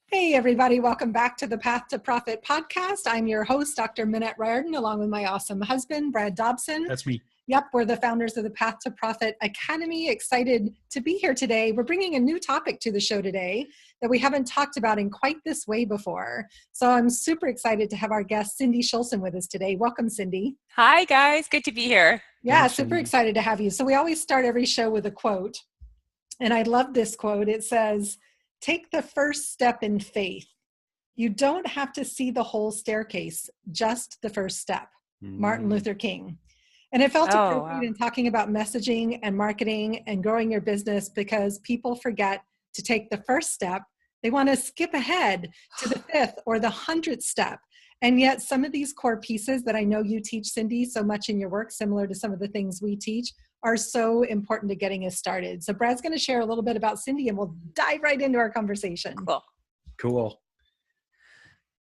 Hey, everybody. Welcome back to the Path to Profit podcast. I'm your host, Dr. Minette Riordan, along with my awesome husband, Brad Dobson. That's me. Yep, we're the founders of the Path to Profit Academy. Excited to be here today. We're bringing a new topic to the show today that we haven't talked about in quite this way before. So I'm super excited to have our guest, Cindy Schulson, with us today. Welcome, Cindy. Hi, guys. Good to be here. Yeah, Thanks, super Cindy. excited to have you. So we always start every show with a quote. And I love this quote. It says, "Take the first step in faith. You don't have to see the whole staircase, just the first step." Martin Luther King. And it felt appropriate in talking about messaging and marketing and growing your business because people forget to take the first step. They want to skip ahead to the 5th or the 100th step. And yet some of these core pieces that I know you teach, Cindy, so much in your work, similar to some of the things we teach, are so important to getting us started. So Brad's going to share a little bit about Cindy and we'll dive right into our conversation. Cool.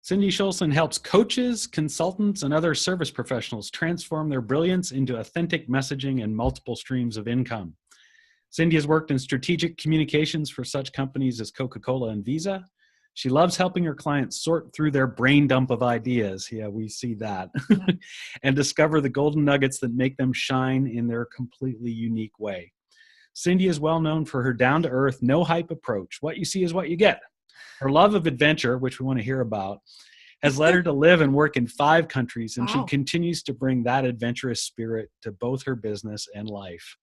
Cindy Schulson helps coaches, consultants, and other service professionals transform their brilliance into authentic messaging and multiple streams of income. Cindy has worked in strategic communications for such companies as Coca-Cola and Visa. She loves helping her clients sort through their brain dump of ideas. Yeah, we see that. And discover the golden nuggets that make them shine in their completely unique way. Cindy is well known for her down-to-earth, no-hype approach. What you see is what you get. Her love of adventure, which we want to hear about, has led her to live and work in 5 countries, and she continues to bring that adventurous spirit to both her business and life.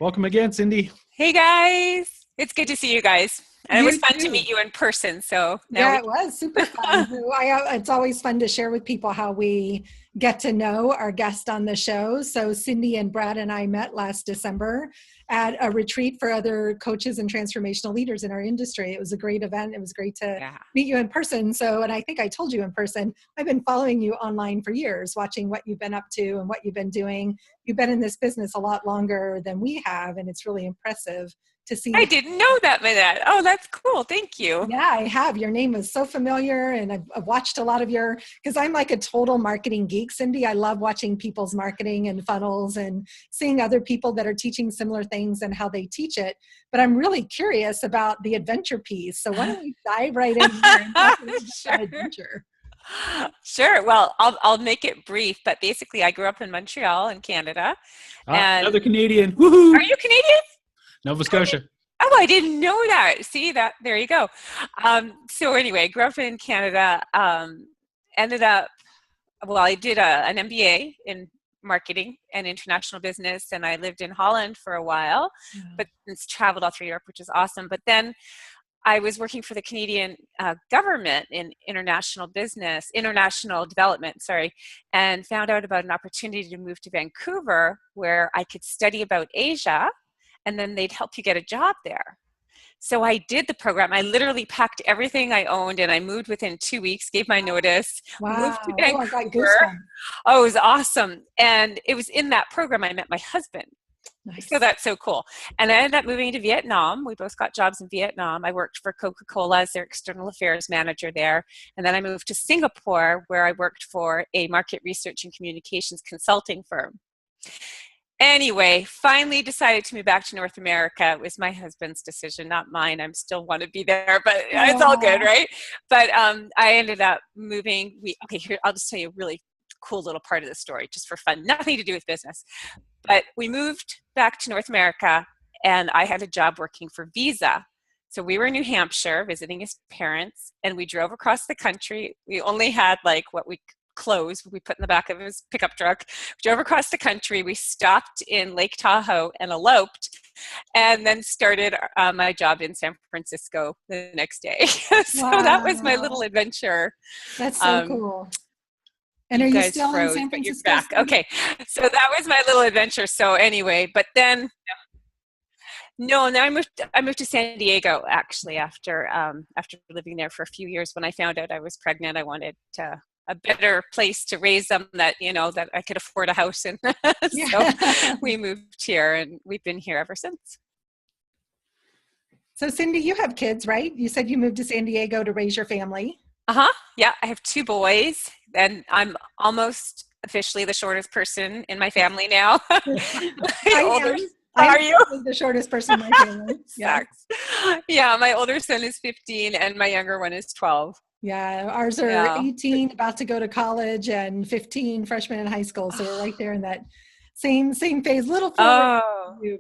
Welcome again, Cindy. Hey, guys. It's good to see you guys. And it was fun to meet you in person. So it was super fun. It's always fun to share with people how we get to know our guest on the show. So Cindy and Brad and I met last December at a retreat for other coaches and transformational leaders in our industry. It was a great event. It was great to meet you in person. So, and I think I told you in person, I've been following you online for years, watching what you've been up to and what you've been doing. You've been in this business a lot longer than we have, and it's really impressive to see. I didn't know that, Minette. Oh, that's cool. Thank you. Yeah, I have. Your name was so familiar, and I've watched a lot of because I'm like a total marketing geek, Cindy. I love watching people's marketing and funnels and seeing other people that are teaching similar things and how they teach it. But I'm really curious about the adventure piece. So why don't we dive right in here and talk about that adventure? Sure. Well, I'll make it brief, but basically I grew up in Montreal in Canada. And Another Canadian. Woohoo! Are you Canadian? Nova Scotia. Oh, I didn't know that. See that? There you go. So anyway, I grew up in Canada, ended up, I did an MBA in marketing and international business, and I lived in Holland for a while, but it's traveled all through Europe, which is awesome. But then I was working for the Canadian government in international development, and found out about an opportunity to move to Vancouver where I could study about Asia, and then they'd help you get a job there. So I did the program. I literally packed everything I owned and I moved within 2 weeks, gave my notice, moved to Vancouver. Oh, it was awesome. And it was in that program I met my husband. Nice. So that's so cool. And I ended up moving to Vietnam. We both got jobs in Vietnam. I worked for Coca-Cola as their external affairs manager there. And then I moved to Singapore where I worked for a market research and communications consulting firm. Anyway, finally decided to move back to North America. It was my husband's decision, not mine. I still want to be there, but it's all good, right? But I ended up moving. Here, I'll just tell you a really cool little part of the story, just for fun. Nothing to do with business. But we moved back to North America, and I had a job working for Visa. So we were in New Hampshire visiting his parents, and we drove across the country. We only had clothes we put in the back of his pickup truck. We drove across the country. We stopped in Lake Tahoe and eloped, and then started my job in San Francisco the next day. So that was my little adventure. That's so cool. And are you still in San Francisco? Back. Okay, so that was my little adventure. So anyway, but then no, I moved to San Diego actually after living there for a few years. When I found out I was pregnant, I wanted a better place to raise them that I could afford a house in. So we moved here, and we've been here ever since. So Cindy, you have kids, right? You said you moved to San Diego to raise your family. Yeah, I have 2 boys, and I'm almost officially the shortest person in my family now. Are you? The shortest person in my family. Yeah. Yeah, my older son is 15 and my younger one is 12. Yeah, ours are 18, about to go to college, and 15, freshman in high school. So we're right there in that same phase, little forward.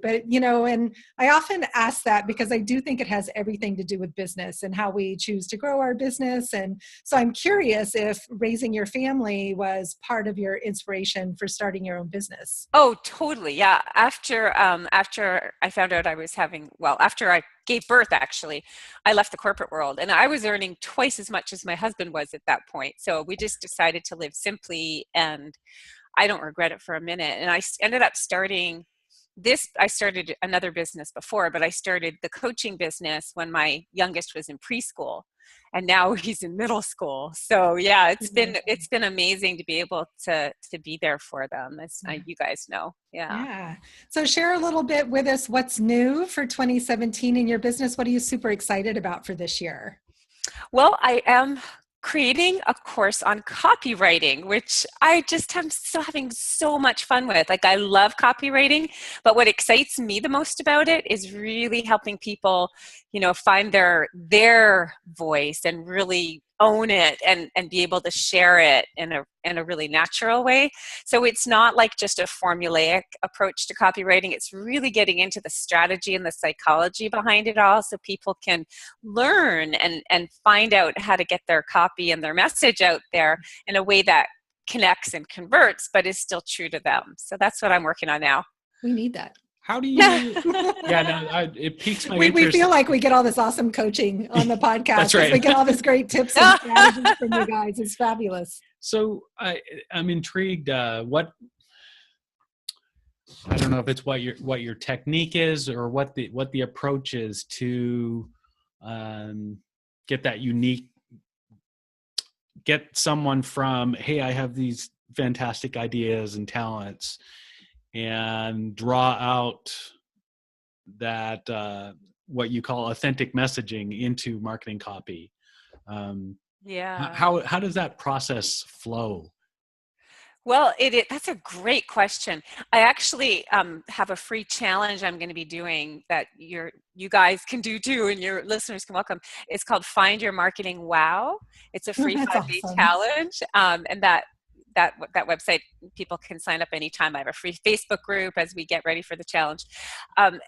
But, and I often ask that because I do think it has everything to do with business and how we choose to grow our business. And so I'm curious if raising your family was part of your inspiration for starting your own business. Oh, totally. Yeah. After I found out I was after I gave birth, actually, I left the corporate world and I was earning twice as much as my husband was at that point. So we just decided to live simply, and I don't regret it for a minute. And I ended up starting I started another business before, but I started the coaching business when my youngest was in preschool, and now he's in middle school. So yeah, it's been amazing to be able to be there for them, as you guys know. Yeah. So share a little bit with us what's new for 2017 in your business. What are you super excited about for this year? Well, I am creating a course on copywriting, which I just am still having so much fun with. Like, I love copywriting, but what excites me the most about it is really helping people, find their voice and really own it and be able to share it in a really natural way. So it's not like just a formulaic approach to copywriting. It's really getting into the strategy and the psychology behind it all, so people can learn and find out how to get their copy and their message out there in a way that connects and converts, but is still true to them. So that's what I'm working on now. We need that. How do you? It piques my interest. We feel like we get all this awesome coaching on the podcast. That's right. We get all this great tips and strategies from you guys. It's fabulous. So I'm intrigued. What, I don't know if it's what your technique is or what the approach is to get that unique. Get someone from, hey, I have these fantastic ideas and talents, and draw out that what you call authentic messaging into marketing copy. How does that process flow? Well, that's a great question. I actually have a free challenge I'm going to be doing that you guys can do too, and your listeners can welcome. It's called Find Your Marketing Wow. It's a free 5-day challenge, and that website, people can sign up anytime. I have a free Facebook group as we get ready for the challenge. And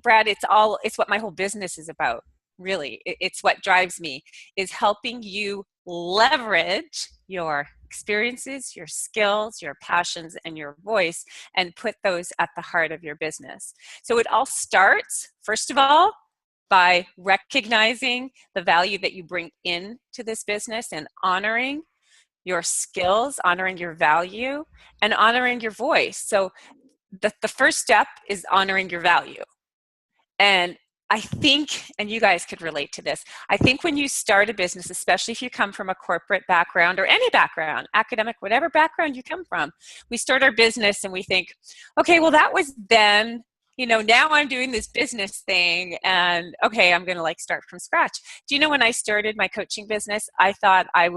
Brad, it's what my whole business is about. Really, it's what drives me, is helping you leverage your experiences, your skills, your passions, and your voice, and put those at the heart of your business. So it all starts, first of all, by recognizing the value that you bring into this business and honoring your skills, honoring your value, and honoring your voice. So the first step is honoring your value. And I think, and you guys could relate to this, I think when you start a business, especially if you come from a corporate background or any background, academic, whatever background you come from, we start our business and we think, okay, well, that was then. Now I'm doing this business thing, and okay, I'm going to start from scratch. Do you know, when I started my coaching business, I thought I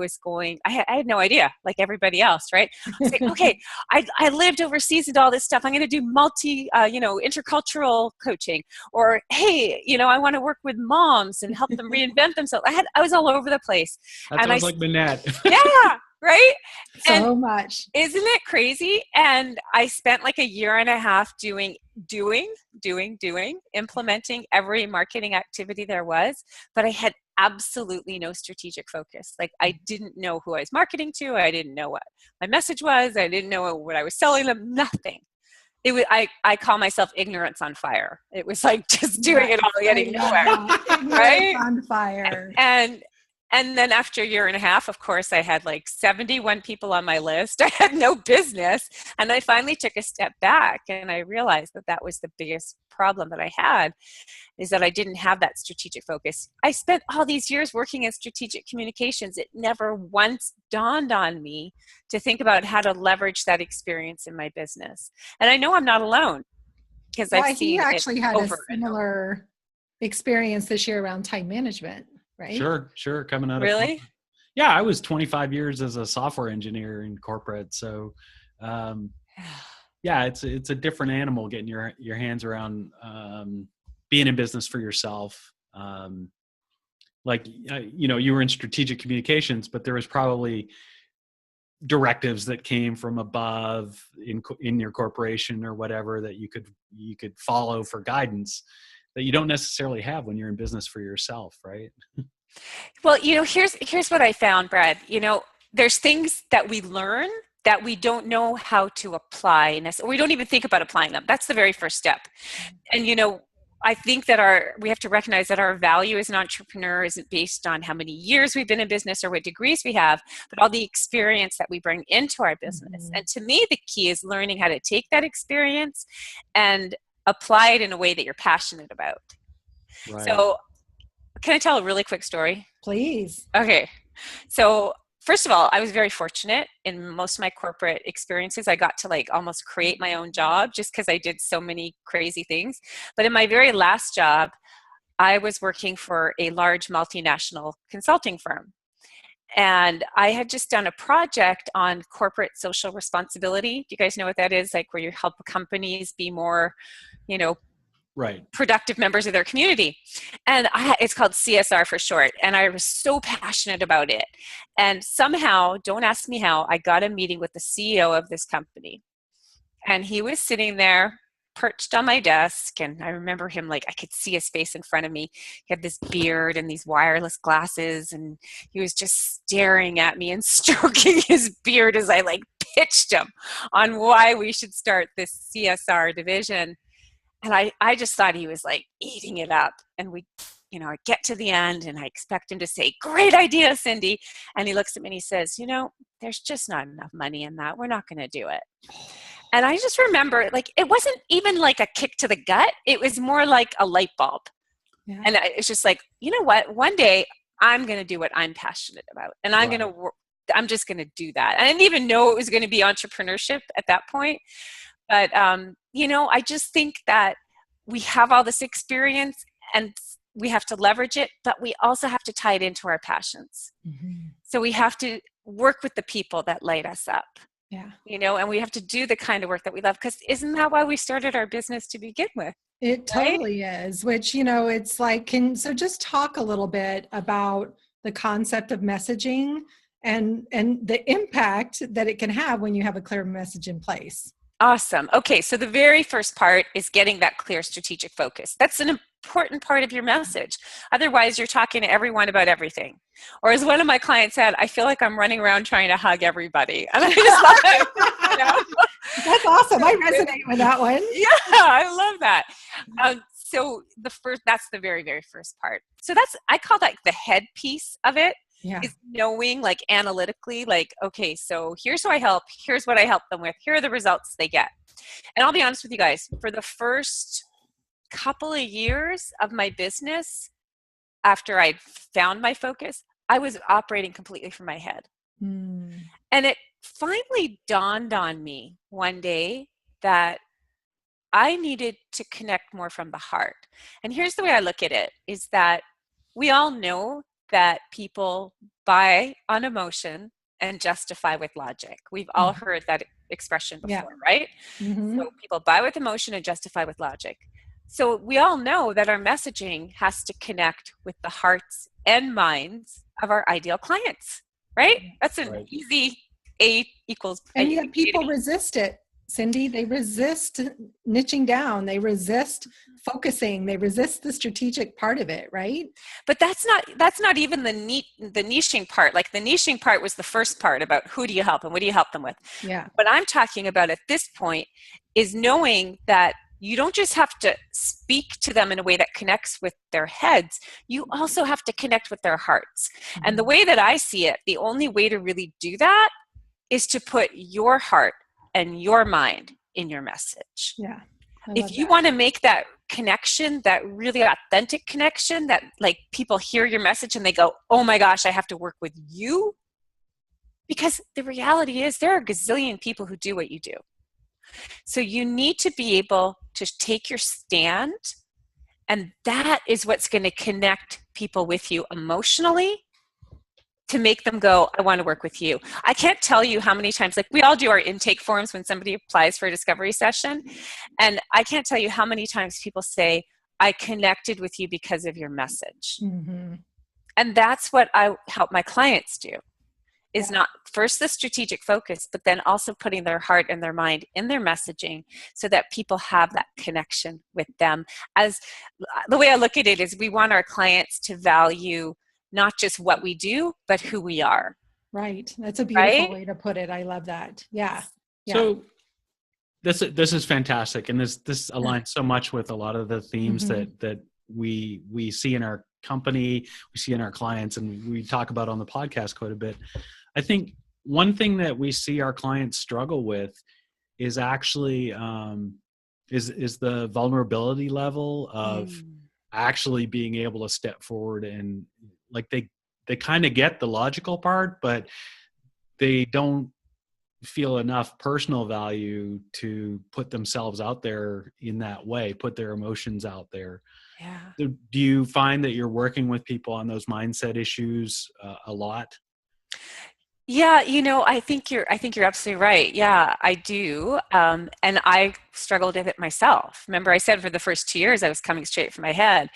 had no idea, like everybody else, right? I was like, okay, I lived overseas and all this stuff. I'm going to do intercultural coaching, or, hey, I want to work with moms and help them reinvent themselves. I was all over the place. That sounds like Manette. Yeah. Right? So much. Isn't it crazy? And I spent like a year and a half doing, implementing every marketing activity there was, but I had absolutely no strategic focus. Like, I didn't know who I was marketing to. I didn't know what my message was. I didn't know what I was selling them. Nothing. It was, I call myself ignorance on fire. It was like just doing it all, getting nowhere. Right? On fire. And then after a year and a half, of course, I had 71 people on my list. I had no business. And I finally took a step back, and I realized that was the biggest problem that I had, is that I didn't have that strategic focus. I spent all these years working in strategic communications. It never once dawned on me to think about how to leverage that experience in my business. And I know I'm not alone, because I've seen it actually had a similar experience this year around time management. Right? Sure. Coming out of really? Yeah, I was 25 years as a software engineer in corporate. So, yeah, it's a different animal getting your hands around being in business for yourself. You were in strategic communications, but there was probably directives that came from above in your corporation or whatever that you could follow for guidance that you don't necessarily have when you're in business for yourself, right? Well, here's what I found, Brad. There's things that we learn that we don't know how to apply, or we don't even think about applying them. That's the very first step. And I think that we have to recognize that our value as an entrepreneur isn't based on how many years we've been in business or what degrees we have, but all the experience that we bring into our business. And to me, the key is learning how to take that experience and apply it in a way that you're passionate about. Right. So can I tell a really quick story? Please. Okay. So first of all, I was very fortunate in most of my corporate experiences. I got to almost create my own job just because I did so many crazy things. But in my very last job, I was working for a large multinational consulting firm. And I had just done a project on corporate social responsibility. Do you guys know what that is? Where you help companies be more, right, productive members of their community. And it's called CSR for short. And I was so passionate about it. And somehow, don't ask me how, I got a meeting with the CEO of this company. And he was sitting there perched on my desk. And I remember him, I could see his face in front of me. He had this beard and these wireless glasses. And he was just staring at me and stroking his beard as I pitched him on why we should start this CSR division. And I just thought he was eating it up. And I get to the end and I expect him to say, "Great idea, Cindy." And he looks at me and he says, "There's just not enough money in that. We're not going to do it." And I just remember, it wasn't even a kick to the gut. It was more like a light bulb. Yeah. And it's just you know what? One day I'm going to do what I'm passionate about. And I'm I'm just going to do that. I didn't even know it was going to be entrepreneurship at that point. But, I just think that we have all this experience and we have to leverage it, but we also have to tie it into our passions. Mm-hmm. So we have to work with the people that light us up. Yeah. And we have to do the kind of work that we love, because isn't that why we started our business to begin with? It totally is, which, it's so just talk a little bit about the concept of messaging and the impact that it can have when you have a clear message in place. Awesome. Okay, so the very first part is getting that clear strategic focus. That's an important part of your message. Otherwise, you're talking to everyone about everything. Or as one of my clients said, "I feel like I'm running around trying to hug everybody." And I just love it. That's awesome. I resonate with that one. Yeah, I love that. So that's the very, very first part. So I call that the head piece of it. Yeah. Is knowing analytically, okay, so here's who I help, here's what I help them with, here are the results they get. And I'll be honest with you guys, for the first couple of years of my business, after I found my focus, I was operating completely from my head. And it finally dawned on me one day that I needed to connect more from the heart. And here's the way I look at it, is that we all know that people buy on emotion and justify with logic. We've all heard that expression before, right? Mm-hmm. So people buy with emotion and justify with logic. So we all know that our messaging has to connect with the hearts and minds of our ideal clients, right? That's an easy A equals. And yet people resist it, Cindy. They resist niching down. They resist focusing. They resist the strategic part of it, right? But that's not even the niching part. The niching part was the first part about who do you help and what do you help them with. Yeah. What I'm talking about at this point is knowing that you don't just have to speak to them in a way that connects with their heads. You also have to connect with their hearts. Mm-hmm. And the way that I see it, the only way to really do that is to put your heart and your mind in your message. Yeah. If you want to make that connection, that really authentic connection, that people hear your message and they go, "Oh my gosh, I have to work with you." Because the reality is there are a gazillion people who do what you do. So you need to be able to take your stand, and that is what's going to connect people with you emotionally, to make them go, I want to work with you. I can't tell you how many times, like we all do our intake forms when somebody applies for a discovery session. And I can't tell you how many times people say, I connected with you because of your message. Mm-hmm. And that's what I help my clients do, is not first the strategic focus, but then also putting their heart and their mind in their messaging so that people have that connection with them. As the way I look at it is, we want our clients to value not just what we do, but who we are. Right. That's a beautiful way to put it. I love that. Yeah. So this is fantastic. And this aligns so much with a lot of the themes that we see in our company, we see in our clients, and we talk about on the podcast quite a bit. I think one thing that we see our clients struggle with is actually is the vulnerability level of actually being able to step forward, and like they kind of get the logical part, but they don't feel enough personal value to put themselves out there in that way, put their emotions out there. Yeah. Do you find that you're working with people on those mindset issues a lot? Yeah, I think you're absolutely right. Yeah, I do. And I struggled with it myself. Remember, I said for the first 2 years I was coming straight from my head.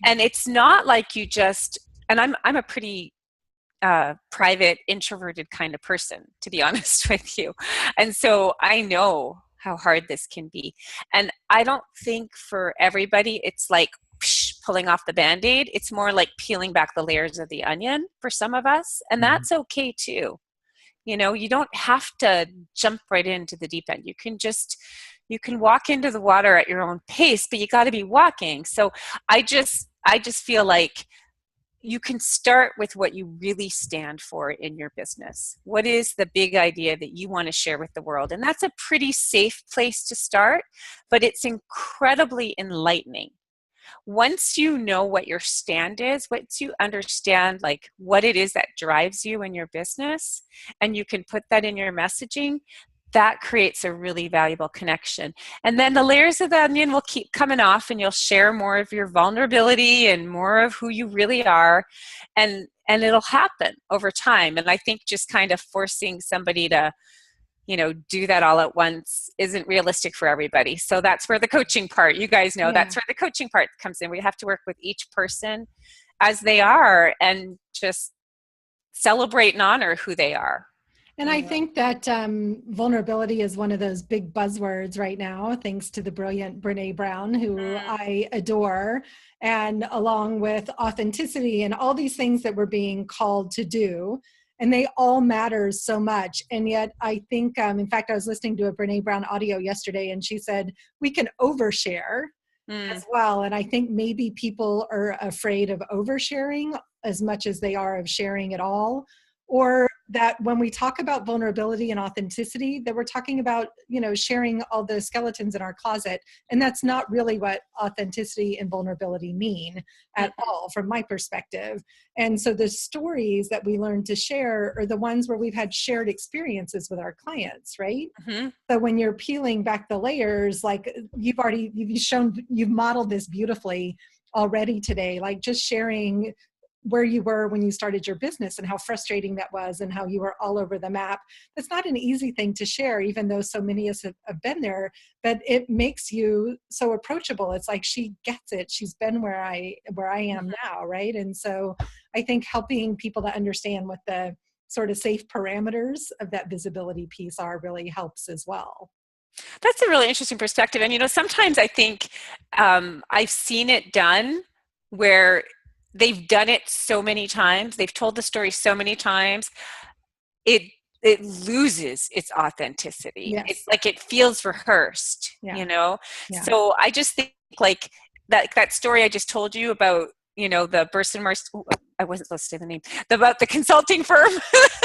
And it's not like you just, and I'm a pretty private, introverted kind of person, to be honest with you. And so I know how hard this can be. And I don't think for everybody it's like pulling off the Band-Aid. It's more like peeling back the layers of the onion for some of us. And that's okay too. You don't have to jump right into the deep end. You can walk into the water at your own pace, but you got to be walking. So I just feel like you can start with what you really stand for in your business. What is the big idea that you want to share with the world? And that's a pretty safe place to start, but it's incredibly enlightening. Once you know what your stand is, once you understand like what it is that drives you in your business, and you can put that in your messaging, that creates a really valuable connection. And then the layers of the onion will keep coming off, and you'll share more of your vulnerability and more of who you really are. And it'll happen over time. And I think just kind of forcing somebody to, do that all at once isn't realistic for everybody. So that's where the coaching part, you guys know, that's where the coaching part comes in. We have to work with each person as they are and just celebrate and honor who they are. And I think that vulnerability is one of those big buzzwords right now, thanks to the brilliant Brene Brown, who I adore, and along with authenticity and all these things that we're being called to do. And they all matter so much. And yet I think, in fact, I was listening to a Brene Brown audio yesterday, and she said, we can overshare as well. And I think maybe people are afraid of oversharing as much as they are of sharing at all. Or that when we talk about vulnerability and authenticity, that we're talking about, sharing all the skeletons in our closet. And that's not really what authenticity and vulnerability mean at all, from my perspective. And so the stories that we learn to share are the ones where we've had shared experiences with our clients, right? So when you're peeling back the layers, like you've modeled this beautifully already today, like just sharing where you were when you started your business and how frustrating that was and how you were all over the map. That's not an easy thing to share, even though so many of us have been there, but it makes you so approachable. It's like she gets it. She's been where I am now, right? And so I think helping people to understand what the sort of safe parameters of that visibility piece are really helps as well. That's a really interesting perspective. And, sometimes I think I've seen it done where they've done it so many times, they've told the story so many times, it loses its authenticity. Yes. It's like it feels rehearsed, Yeah. So I just think like that story I just told you about, the Burson Mars, I wasn't supposed to say the name, about the consulting firm.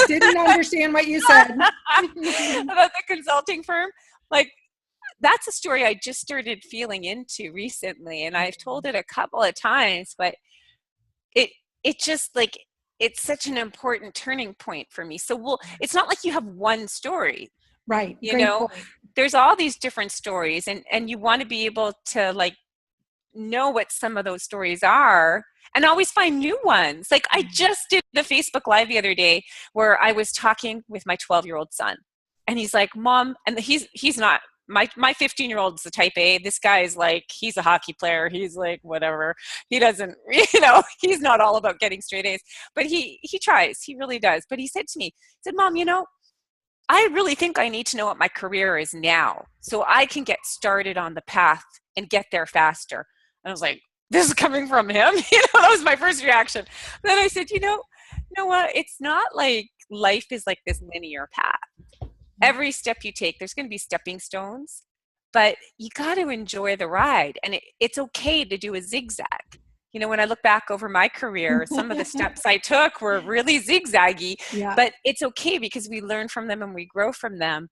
Didn't understand what you said. About the consulting firm. Like, that's a story I just started feeling into recently, and I've told it a couple of times, but it just like, it's such an important turning point for me. So it's not like you have one story, right? There's all these different stories, and you want to be able to like know what some of those stories are and always find new ones. Like I just did the Facebook Live the other day where I was talking with my 12-year-old son, and he's like, Mom, and he's not, my 15-year-old's the type A. This guy is like, he's a hockey player. He's like, whatever. He doesn't, he's not all about getting straight A's, but he tries. He really does. But he said to me, he said, Mom, I really think I need to know what my career is now so I can get started on the path and get there faster. And I was like, this is coming from him. That was my first reaction. Then I said, you know what? It's not like life is like this linear path. Every step you take, there's going to be stepping stones, but you got to enjoy the ride. And it's okay to do a zigzag. When I look back over my career, some of the steps I took were really zigzaggy, but it's okay because we learn from them and we grow from them.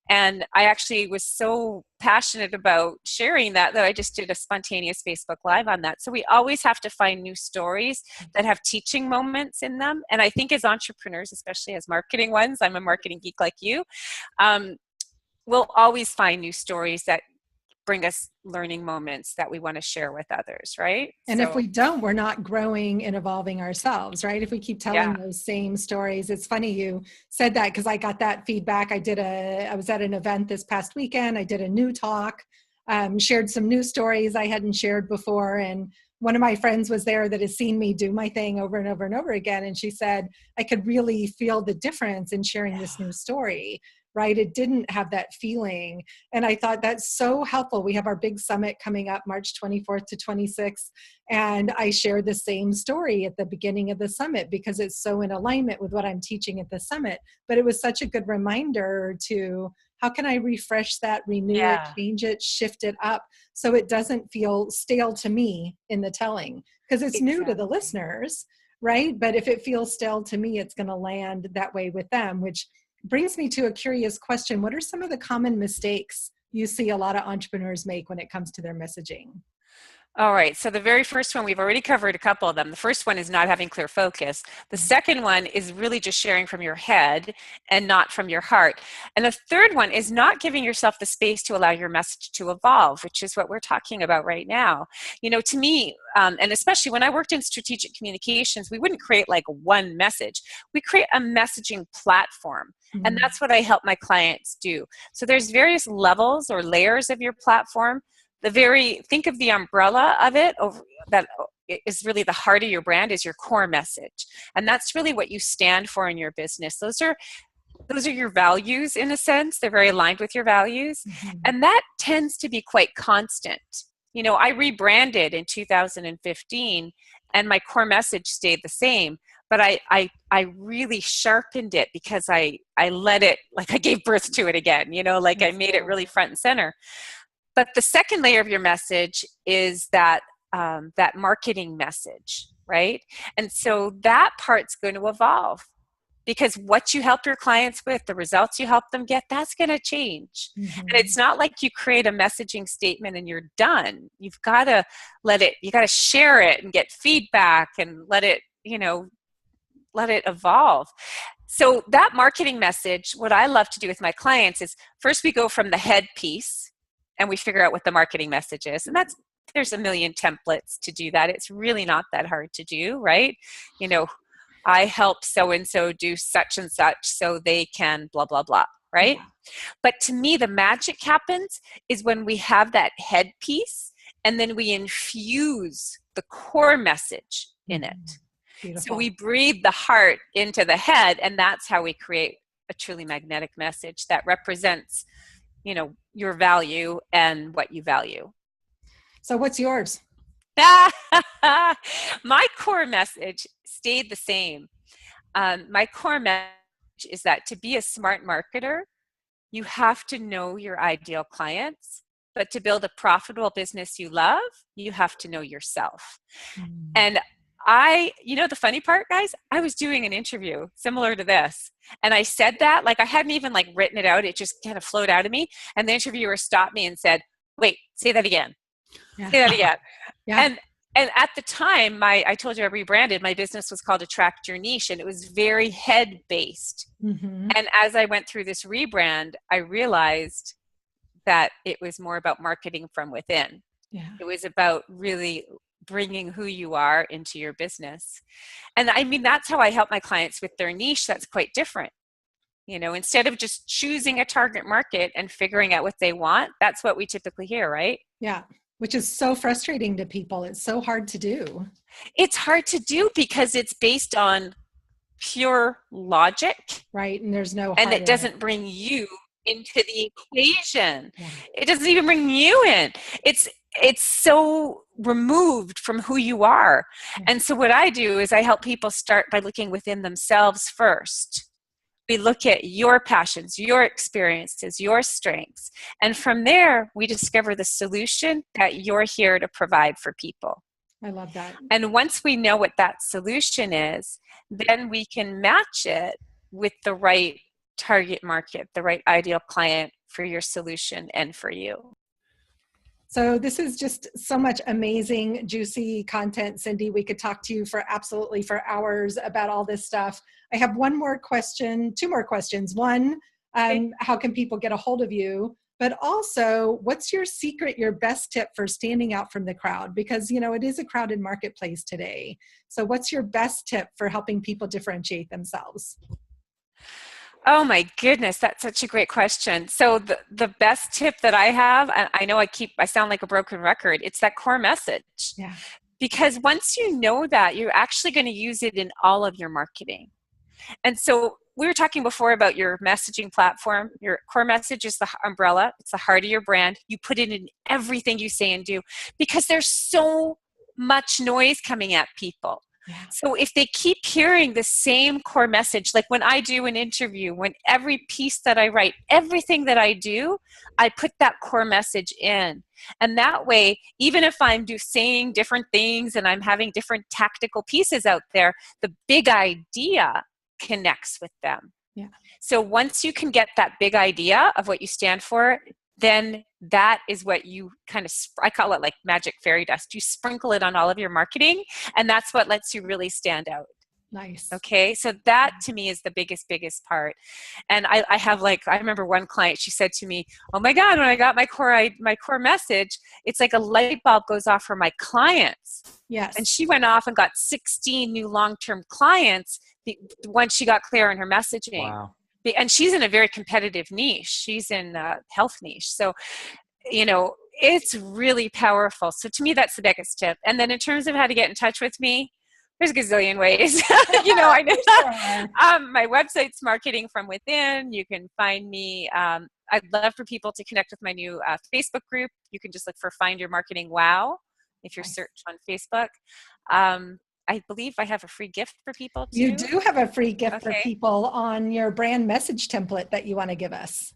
And I actually was so passionate about sharing that I just did a spontaneous Facebook Live on that. So we always have to find new stories that have teaching moments in them. And I think as entrepreneurs, especially as marketing ones, I'm a marketing geek like you, we'll always find new stories that bring us learning moments that we want to share with others, right? And if we don't, we're not growing and evolving ourselves, right? If we keep telling those same stories. It's funny you said that because I got that feedback. I was at an event this past weekend. I did a new talk, shared some new stories I hadn't shared before. And one of my friends was there that has seen me do my thing over and over and over again. And she said, I could really feel the difference in sharing this new story. Right? It didn't have that feeling. And I thought that's so helpful. We have our big summit coming up March 24th to 26th. And I share the same story at the beginning of the summit because it's so in alignment with what I'm teaching at the summit. But it was such a good reminder to how can I refresh that, renew it, change it, shift it up so it doesn't feel stale to me in the telling because it's new to the listeners, right? But if it feels stale to me, it's going to land that way with them, which brings me to a curious question. What are some of the common mistakes you see a lot of entrepreneurs make when it comes to their messaging? All right. So the very first one, we've already covered a couple of them. The first one is not having clear focus. The second one is really just sharing from your head and not from your heart. And the third one is not giving yourself the space to allow your message to evolve, which is what we're talking about right now. To me, and especially when I worked in strategic communications, we wouldn't create like one message. We create a messaging platform. And that's what I help my clients do. So there's various levels or layers of your platform. Think of the umbrella of it that is really the heart of your brand is your core message. And that's really what you stand for in your business. Those are your values in a sense. They're very aligned with your values. And that tends to be quite constant. I rebranded in 2015 and my core message stayed the same. But I really sharpened it because I let it, like I gave birth to it again, I made it really front and center. But the second layer of your message is that marketing message, right? And so that part's going to evolve because what you help your clients with, the results you help them get, that's going to change. And it's not like you create a messaging statement and you're done. You've got to you got to share it and get feedback and let it evolve. So that marketing message, what I love to do with my clients is first we go from the head piece and we figure out what the marketing message is. And there's a million templates to do that. It's really not that hard to do, right? I help so-and-so do such and such so they can blah, blah, blah, right? But to me, the magic happens is when we have that head piece and then we infuse the core message in it. Beautiful. So we breathe the heart into the head, and that's how we create a truly magnetic message that represents, your value and what you value. So what's yours? My core message stayed the same. My core message is that to be a smart marketer, you have to know your ideal clients, but to build a profitable business you love, you have to know yourself. And the funny part, guys, I was doing an interview similar to this. And I said that, I hadn't even written it out. It just kind of flowed out of me. And the interviewer stopped me and said, wait, say that again. Say that again. And at the time, I told you I rebranded. My business was called Attract Your Niche, and it was very head-based. And as I went through this rebrand, I realized that it was more about marketing from within. Yeah. It was about really bringing who you are into your business. And I mean, that's how I help my clients with their niche. That's quite different. Instead of just choosing a target market and figuring out what they want, that's what we typically hear, right? Yeah. Which is so frustrating to people. It's so hard to do. It's hard to do because it's based on pure logic. Right. And there's no and heart it in doesn't bring you into the equation. Yeah. It doesn't even bring you in. It's so removed from who you are. Yeah. And so what I do is I help people start by looking within themselves first. We look at your passions, your experiences, your strengths. And from there, we discover the solution that you're here to provide for people. I love that. And once we know what that solution is, then we can match it with the right target market, the right ideal client for your solution and for you. So this is just so much amazing, juicy content, Cindy. We could talk to you for hours about all this stuff. I have two more questions. One, how can people get a hold of you? But also, what's your secret, your best tip for standing out from the crowd? Because, it is a crowded marketplace today. So what's your best tip for helping people differentiate themselves? Oh my goodness, that's such a great question. So the best tip that I have, and I know I sound like a broken record, it's that core message. Yeah. Because once you know that, you're actually going to use it in all of your marketing. And so we were talking before about your messaging platform. Your core message is the umbrella. It's the heart of your brand. You put it in everything you say and do because there's so much noise coming at people. Yeah. So if they keep hearing the same core message, like when I do an interview, when every piece that I write, everything that I do, I put that core message in. And that way, even if I'm saying different things and I'm having different tactical pieces out there, the big idea connects with them. Yeah. So once you can get that big idea of what you stand for, then that is what you I call it like magic fairy dust. You sprinkle it on all of your marketing, and that's what lets you really stand out. Nice. Okay, so that to me is the biggest part. And I remember one client, she said to me, "Oh my God, when I got my core message, it's like a light bulb goes off for my clients." Yes. And she went off and got 16 new long-term clients once she got clear on her messaging. Wow. And she's in a very competitive niche. She's in a health niche. So, it's really powerful. So to me, that's the biggest tip. And then in terms of how to get in touch with me, there's a gazillion ways. I know. My website's Marketing From Within. You can find me. I'd love for people to connect with my new Facebook group. You can just look for Find Your Marketing Wow if you're search on Facebook. I believe I have a free gift for people too. You do have a free gift for people on your brand message template that you want to give us.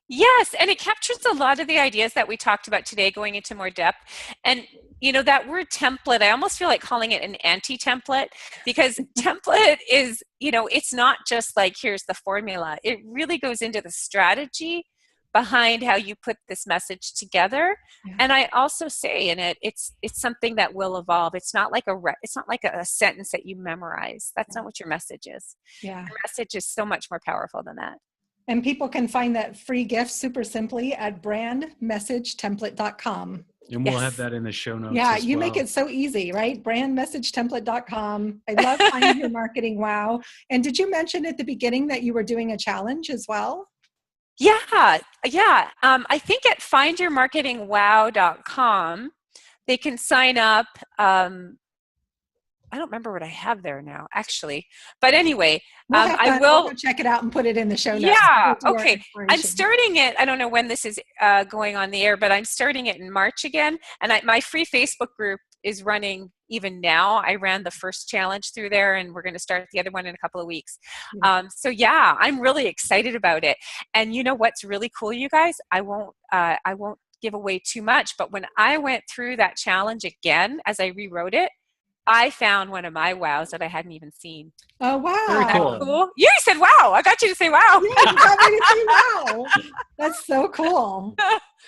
Yes, and it captures a lot of the ideas that we talked about today, going into more depth. And that word template, I almost feel like calling it an anti-template, because template is, it's not just like, here's the formula. It really goes into the strategy behind how you put this message together. Yeah. And I also say in it, it's something that will evolve. It's not like a sentence that you memorize. That's not what your message is. Yeah. Your message is so much more powerful than that. And people can find that free gift super simply at brandmessagetemplate.com. And we'll have that in the show notes. Yeah, you make it so easy, right? Brandmessagetemplate.com. I love Find Your Marketing Wow. And did you mention at the beginning that you were doing a challenge as well? Yeah. I think at findyourmarketingwow.com, they can sign up. I don't remember what I have there now, actually. But anyway, I will go check it out and put it in the show notes. Yeah, okay. I'm starting it. I don't know when this is going on the air, but I'm starting it in March again. And my free Facebook group is running even now. I ran the first challenge through there, and we're going to start the other one in a couple of weeks. Yeah. I'm really excited about it. And you know what's really cool, you guys? I won't give away too much, but when I went through that challenge again, as I rewrote it, I found one of my wows that I hadn't even seen. Oh, wow. Very cool. You said wow. I got you to say wow. Yeah, you got me to say wow. That's so cool.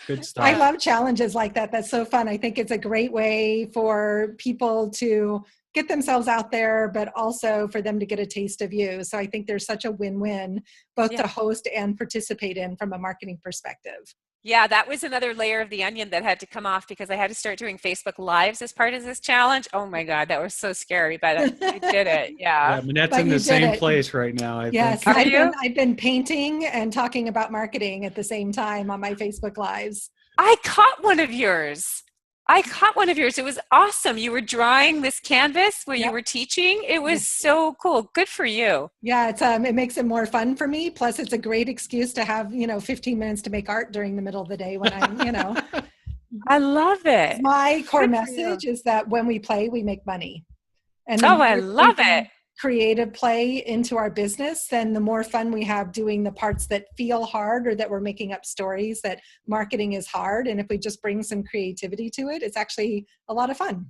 Good stuff. I love challenges like that. That's so fun. I think it's a great way for people to get themselves out there, but also for them to get a taste of you. So I think there's such a win-win, both to host and participate in from a marketing perspective. Yeah, that was another layer of the onion that had to come off because I had to start doing Facebook Lives as part of this challenge. Oh my God, that was so scary, but I did it. Yeah, Yeah. Manette's But in you the did same it. place right now, I Yes, think. Are you? I've been painting and talking about marketing at the same time on my Facebook Lives. I caught one of yours. It was awesome. You were drawing this canvas where you Yep. were teaching. It was Yes. so cool. Good for you. Yeah, it makes it more fun for me. Plus, it's a great excuse to have 15 minutes to make art during the middle of the day when I'm. I love it. My core Good for you. message is that when we play, we make money. And the Oh, I more love we it. creative play into our business, then the more fun we have doing the parts that feel hard or that we're making up stories that marketing is hard. And if we just bring some creativity to it, it's actually a lot of fun.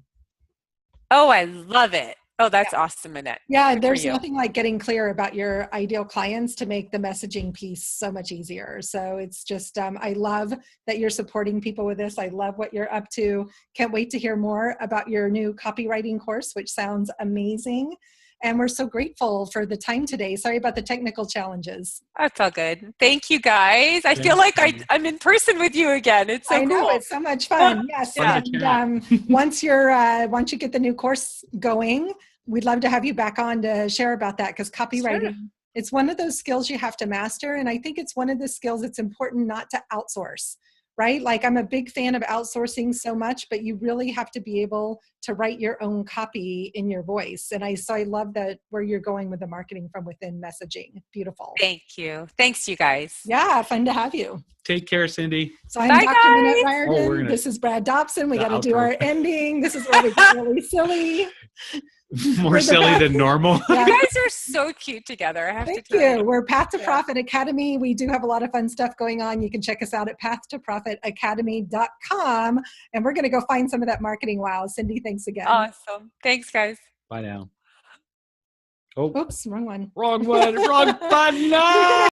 Oh, I love it. Oh, that's awesome, Annette. Yeah, Good for there's you. nothing like getting clear about your ideal clients to make the messaging piece so much easier. So it's just, I love that you're supporting people with this. I love what you're up to. Can't wait to hear more about your new copywriting course, which sounds amazing. And we're so grateful for the time today. Sorry about the technical challenges. That's all good. Thank you, guys. I feel like I'm in person with you again. It's so I know, cool. it's so much fun. Yes. Fun to chat. And once you get the new course going, we'd love to have you back on to share about that, because copywriting, it's one of those skills you have to master. And I think it's one of the skills that's important not to outsource, right? Like, I'm a big fan of outsourcing so much, but you really have to be able to write your own copy in your voice. And I love that where you're going with the marketing from within messaging. Beautiful. Thank you. Thanks, you guys. Yeah, fun to have you. Take care, Cindy. So I'm Bye, Dr. Manette guys. Riordan. This is Brad Dobson. We The got to do outro. our ending. This is where we get really silly. More silly than normal. Yeah. You guys are so cute together. I have Thank to tell you. you. We're Path to Profit Academy. We do have a lot of fun stuff going on. You can check us out at pathtoprofitacademy.com. And we're going to go find some of that marketing wow. Cindy, thanks again. Awesome. Thanks, guys. Bye now. Oh, Oops, wrong one. wrong one. Wrong button. No!